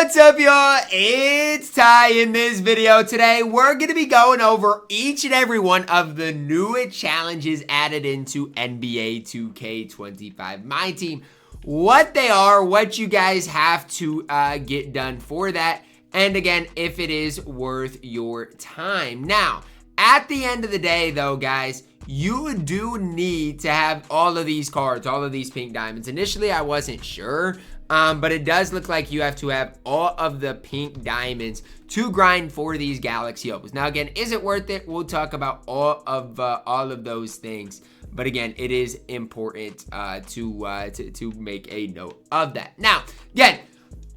What's up, y'all? It's Ty. In this video today, we're going to be going over each and every one of the new challenges added into NBA 2K25 MyTEAM. What they are, what you guys have to get done for that, and again, if it is worth your time. Now, at the end of the day, though, guys, you do need to have all of these cards, all of these pink diamonds. Initially, I wasn't sure, but it does look like you have to have all of the pink diamonds to grind for these Galaxy Opals. Now, again, is it worth it? We'll talk about all of those things. But again, it is important to make a note of that. Now, again,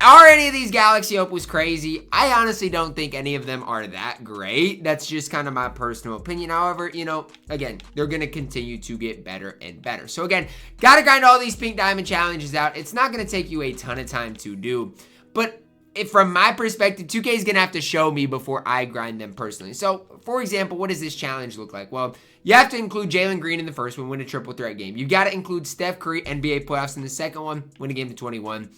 are any of these Galaxy Opals crazy? I honestly don't think any of them are that great. That's just kind of my personal opinion. However, you know, again, they're going to continue to get better and better. So again, got to grind all these pink diamond challenges out. It's not going to take you a ton of time to do. But from my perspective, 2K is going to have to show me before I grind them personally. So, for example, what does this challenge look like? Well, you have to include Jalen Green in the first one, win a triple threat game. You got to include Steph Curry, NBA playoffs in the second one, win a game to 21.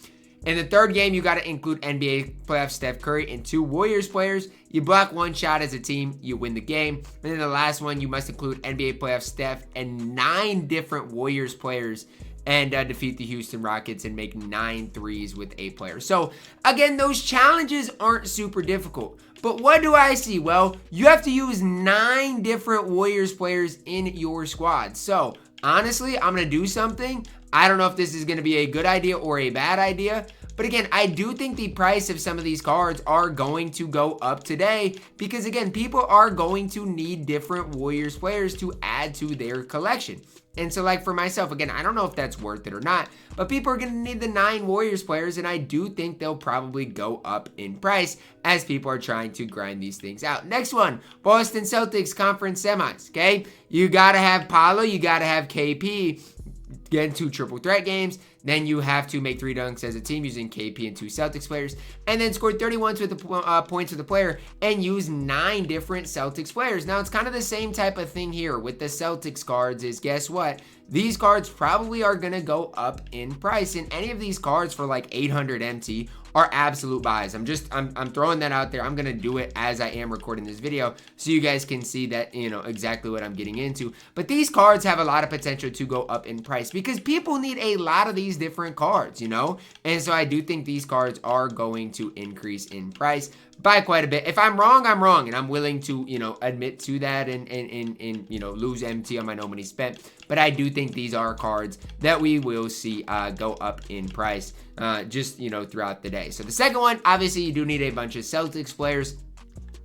In the third game, you got to include NBA playoff Steph Curry and 2 Warriors players. You block one shot as a team, you win the game. And then the last one, you must include NBA playoff Steph and 9 different Warriors players and defeat the Houston Rockets and make 9 threes with 8 players. So, again, those challenges aren't super difficult. But what do I see? Well, you have to use 9 different Warriors players in your squad. So, honestly, I'm going to do something. I don't know if this is going to be a good idea or a bad idea. But again, I do think the price of some of these cards are going to go up today because, again, people are going to need different Warriors players to add to their collection. And so, like, for myself, again, I don't know if that's worth it or not, but people are going to need the 9 Warriors players, and I do think they'll probably go up in price as people are trying to grind these things out. Next one, Boston Celtics Conference Semis, okay? You got to have Paolo, you got to have KP, get 2 triple threat games. Then you have to make 3 dunks as a team using KP and 2 Celtics players. And then score 31 with the points with the player and use 9 different Celtics players. Now, it's kind of the same type of thing here with the Celtics cards is, guess what? These cards probably are going to go up in price. And any of these cards for like 800 MT are absolute buys. I'm throwing that out there. I'm going to do it as I am recording this video so you guys can see that, you know, exactly what I'm getting into. But these cards have a lot of potential to go up in price because people need a lot of these different cards, you know? And so I do think these cards are going to increase in price by quite a bit. If I'm wrong, I'm wrong, and I'm willing to, you know, admit to that and you know, lose MT on my no money spent. But I do think these are cards that we will see go up in price just, you know, throughout the day. So the second one, obviously, you do need a bunch of Celtics players.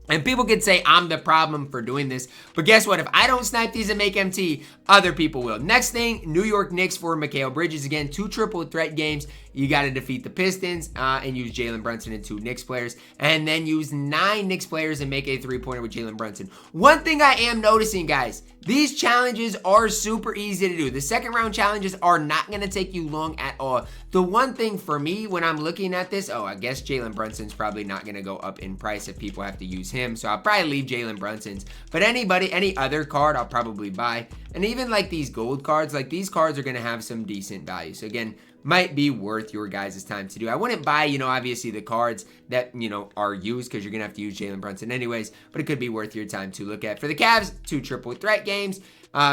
And people could say I'm the problem for doing this. But guess what? If I don't snipe these and make MT, other people will. Next thing, New York Knicks for Mikal Bridges. Again, 2 triple threat games. You got to defeat the Pistons and use Jalen Brunson and 2 Knicks players. And then use 9 Knicks players and make a 3-pointer with Jalen Brunson. One thing I am noticing, guys, these challenges are super easy to do. The second round challenges are not going to take you long at all. The one thing for me when I'm looking at this, I guess Jalen Brunson's probably not going to go up in price if people have to use him. So I'll probably leave Jalen Brunson's. But any other card, I'll probably buy. And even like these gold cards, like these cards are going to have some decent value. So again, might be worth your guys' time to do. I wouldn't buy, you know, obviously the cards that, you know, are used because you're going to have to use Jalen Brunson anyways, but it could be worth your time to look at. For the Cavs, 2 triple threat games,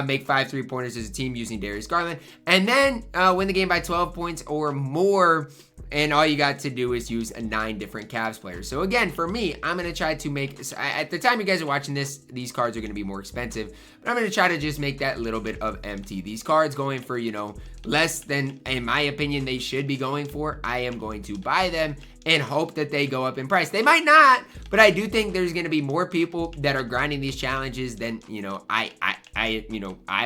make 5 3-pointers as a team using Darius Garland, and then win the game by 12 points or more. And all you got to do is use 9 different Cavs players. So again, for me, I'm going to try to make, at the time you guys are watching this, these cards are going to be more expensive. But I'm going to try to just make that little bit of MT. These cards going for, you know, less than, in my opinion, they should be going for. I am going to buy them and hope that they go up in price. They might not, but I do think there's going to be more people that are grinding these challenges than, you know, I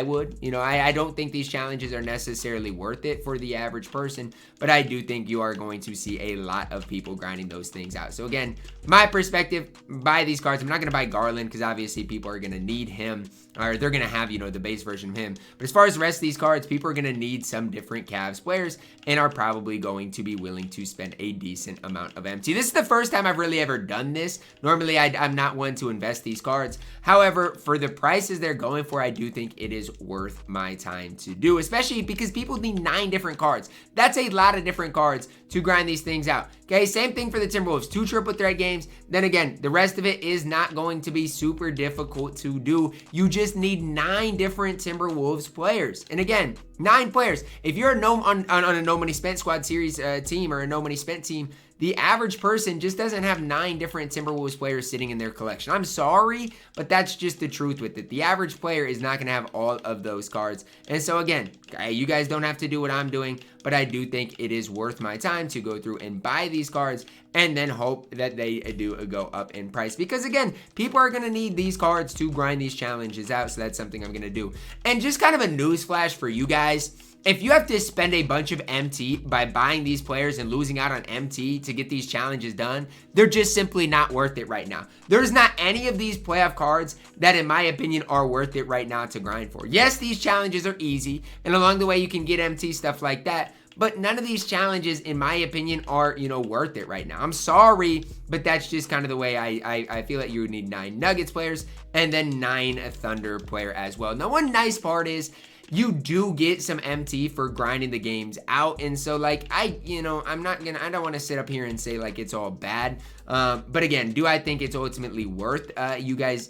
would. You know, I don't think these challenges are necessarily worth it for the average person, but I do think you are going to see a lot of people grinding those things out. So again, my perspective, buy these cards. I'm not going to buy Garland because obviously people are going to need him, or they're going to have, you know, the base version of him. But as far as the rest of these cards, people are going to need some different Cavs players and are probably going to be willing to spend a decent amount of MT. This is the first time I've really ever done this. Normally, I'm not one to invest these cards. However, for the prices they're going for, I do think it is worth my time to do, especially because people need 9 different cards. That's a lot of different cards to grind these things out. Okay, same thing for the Timberwolves, 2 triple threat games. Then again, the rest of it is not going to be super difficult to do. You just need 9 different Timberwolves players. And again, 9 players. If you're on a no money spent squad series team or a no money spent team, the average person just doesn't have 9 different Timberwolves players sitting in their collection. I'm sorry, but that's just the truth with it. The average player is not going to have all of those cards. And so again, you guys don't have to do what I'm doing, but I do think it is worth my time to go through and buy these cards and then hope that they do go up in price. Because again, people are going to need these cards to grind these challenges out, so that's something I'm going to do. And just kind of a news flash for you guys. If you have to spend a bunch of MT by buying these players and losing out on MT to get these challenges done, they're just simply not worth it right now. There's not any of these playoff cards that, in my opinion, are worth it right now to grind for. Yes, these challenges are easy, and along the way you can get MT, stuff like that, but none of these challenges, in my opinion, are, worth it right now. I'm sorry, but that's just kind of the way I feel that you would need 9 Nuggets players and then 9 Thunder player as well. Now, one nice part is you do get some MT for grinding the games out. And so like, I don't want to sit up here and say like it's all bad. But again, do I think it's ultimately worth you guys,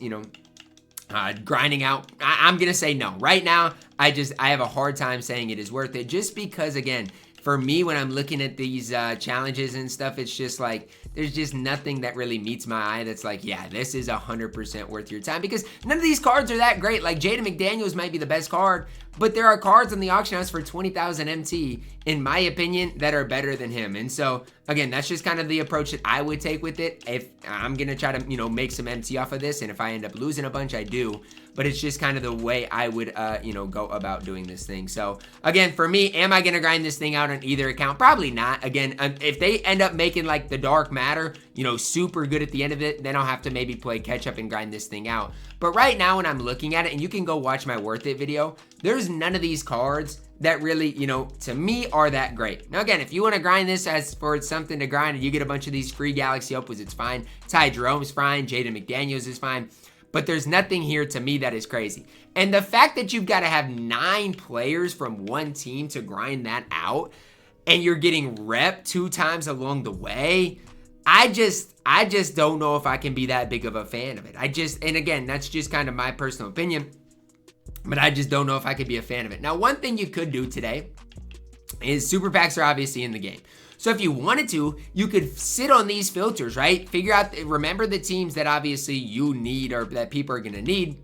grinding out? I'm going to say no. Right now, I have a hard time saying it is worth it, just because again, for me, when I'm looking at these challenges and stuff, it's just like, there's just nothing that really meets my eye that's like, yeah, this is 100% worth your time, because none of these cards are that great. Like Jaden McDaniels might be the best card, but there are cards on the auction house for 20,000 MT, in my opinion, that are better than him. And so again, that's just kind of the approach that I would take with it. If I'm going to try to, make some MT off of this, and if I end up losing a bunch, I do. But it's just kind of the way I would, go about doing this thing. So again, for me, am I going to grind this thing out on either account? Probably not. Again, if they end up making like the Dark Matter, super good at the end of it, then I'll have to maybe play catch up and grind this thing out. But right now when I'm looking at it, and you can go watch my Worth It video, there's none of these cards that really, to me are that great. Now again, if you want to grind this as for something to grind and you get a bunch of these free Galaxy Opals, it's fine. Ty Jerome's fine. Jaden McDaniels is fine. But there's nothing here to me that is crazy. And the fact that you've got to have 9 players from one team to grind that out, and you're getting rep 2 times along the way, I just don't know if I can be that big of a fan of it. And again, that's just kind of my personal opinion, but I just don't know if I could be a fan of it. Now, one thing you could do today is super packs are obviously in the game. So if you wanted to, you could sit on these filters, right? Remember the teams that obviously you need or that people are going to need,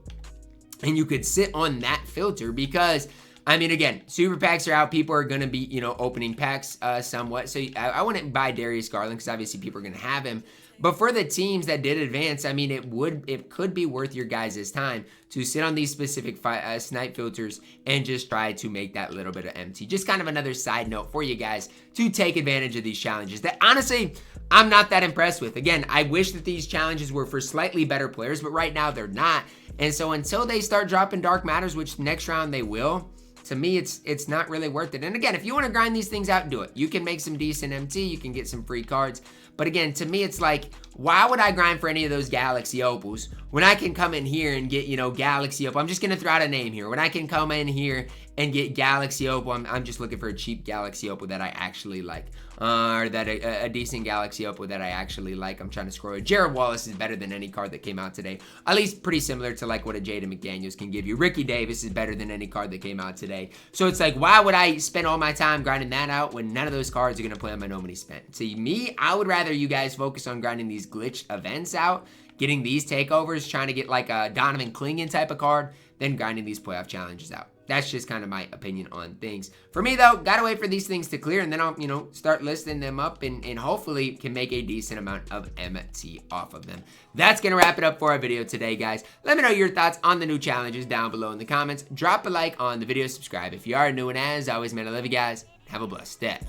and you could sit on that filter because, I mean, again, super packs are out. People are going to be, opening packs somewhat. So I wouldn't buy Darius Garland because obviously people are going to have him. But for the teams that did advance, I mean, it could be worth your guys' time to sit on these specific snipe filters and just try to make that little bit of MT. Just kind of another side note for you guys to take advantage of these challenges that honestly, I'm not that impressed with. Again, I wish that these challenges were for slightly better players, but right now they're not. And so until they start dropping Dark Matters, which next round they will, to me, it's not really worth it. And again, if you want to grind these things out, do it. You can make some decent MT. You can get some free cards. But again, to me, it's like, why would I grind for any of those Galaxy Opals when I can come in here and get, Galaxy Opal? I'm just going to throw out a name here. When I can come in here and get Galaxy Opal, I'm just looking for a cheap Galaxy Opal that I actually like. Or that a decent Galaxy Opal that I actually like. I'm trying to scroll it. Jared Wallace is better than any card that came out today. At least pretty similar to like what a Jaden McDaniels can give you. Ricky Davis is better than any card that came out today. So it's like, why would I spend all my time grinding that out when none of those cards are going to play on my no money spent? See, me, I would rather you guys focus on grinding these glitch events out, getting these takeovers, trying to get like a Donovan Clingan type of card, than grinding these playoff challenges out. That's just kind of my opinion on things. For me, though, gotta wait for these things to clear, and then I'll, start listing them up and hopefully can make a decent amount of MT off of them. That's gonna wrap it up for our video today, guys. Let me know your thoughts on the new challenges down below in the comments. Drop a like on the video, subscribe if you are new, and as always, man, I love you guys. Have a blessed day.